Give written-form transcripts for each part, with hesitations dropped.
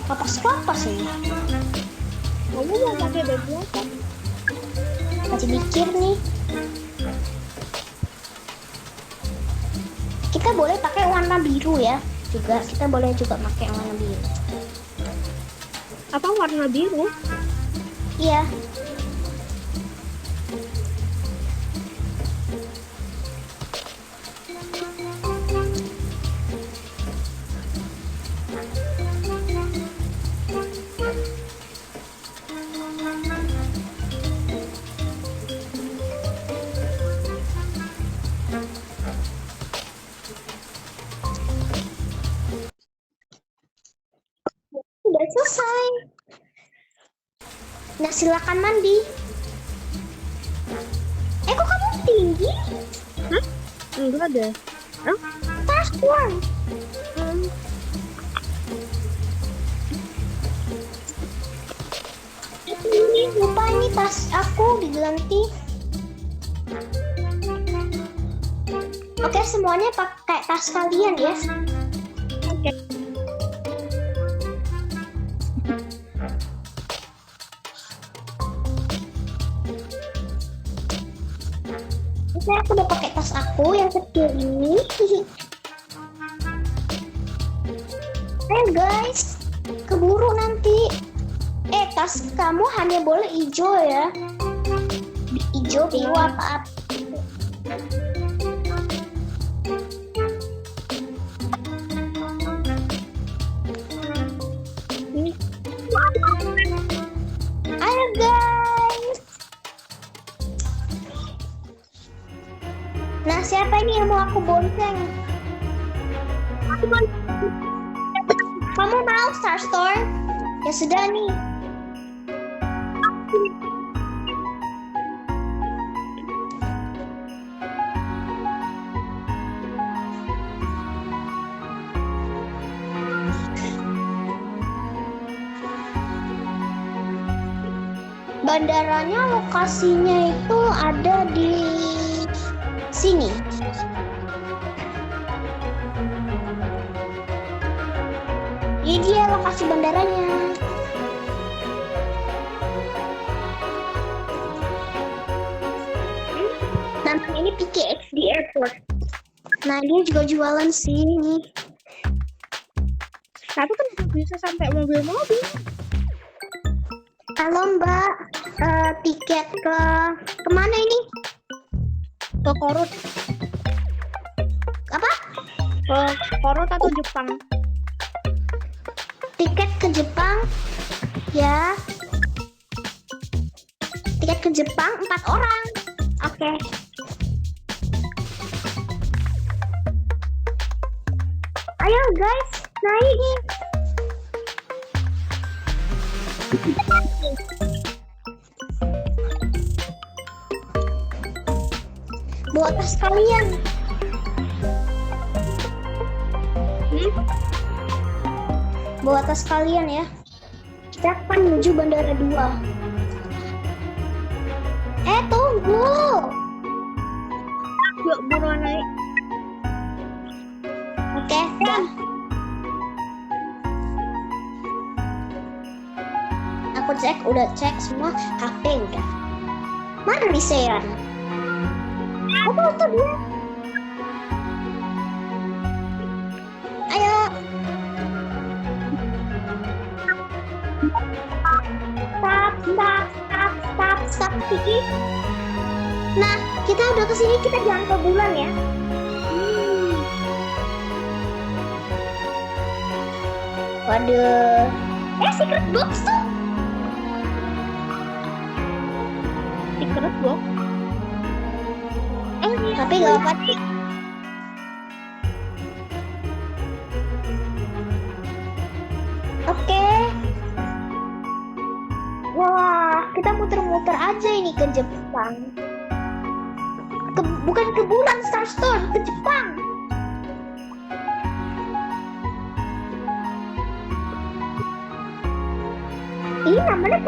Kapas ini. Kamu mau pakai baju apa? Masih mikir nih. Kita boleh pakai warna biru ya. Kita boleh juga pakai warna biru. Apa warna biru? Iya. Udah selesai. Nah, silakan mandi. Kok kamu tinggi? Hah? Enggak deh. Passport. Ini lupa, ini tas aku diganti. Oke, semuanya pakai tas kalian ya. Oke. Oke, aku udah pakai tas aku yang kecil ini. Ayo guys, keburu nanti. Tas kamu hanya boleh hijau ya. Hijau, biru, apa-apa. Ayo guys. Nah, siapa ini yang mau aku bonceng? Kamu mau Star Store? Ya sudah nih. Bandaranya lokasinya itu ada di sini. Ini dia lokasi bandaranya. Namanya ini PKXD Airport. Nah, dia juga jualan sini. Tapi kan bisa sampai mobil-mobil. Halo Mbak, tiket ke kemana ini? Ke Korut. Apa? Ke Korut atau Jepang? Tiket ke Jepang, ya. Tiket ke Jepang 4 orang. Oke. Ayo guys, naik nih. Bawa tas kalian. Bawa tas kalian ya. Kita akan menuju Bandara 2. Tunggu. Yuk, buruan naik. Oke, dah. Aku udah cek semua, HP udah. Mana Lisean? Apa itu dia? Ayo. Stop, Kiki. Nah, kita udah kesini, kita jangan ke bulan ya. Waduh. Secret box tuh. Secret box. Tapi gak apa sih. Oke. Wah, kita muter-muter aja ini ke Jepang. Bukan ke bulan Starstone, ke Jepang. Ini namanya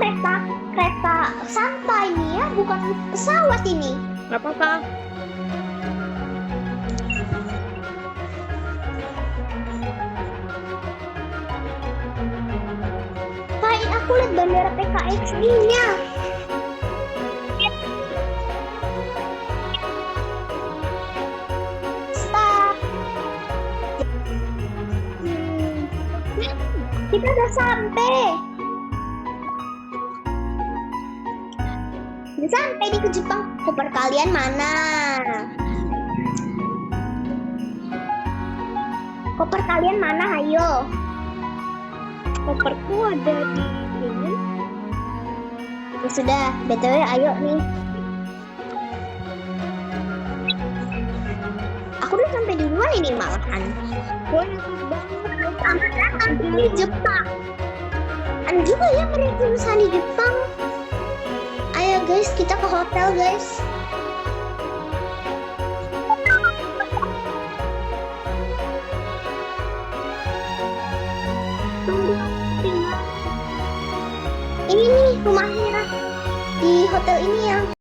kereta santai nih ya, bukan pesawat ini. Gak apa-apa. aku lihat bandara PKXD-nya. Stop. Kita udah sampai. Udah sampai di ke Jepang. Koper kalian mana? Koper kalian mana? Ayo. Koperku ada di sini. Ya sudah, BTW ayo nih. Aku udah sampai duluan ini malahan. Gue nyesel banget. Di Jepang. Ada juga ya mereka usaha di Jepang. Ayo guys, kita ke hotel guys. Tunggu, tinggal. Ini nih rumahnya di hotel ini yang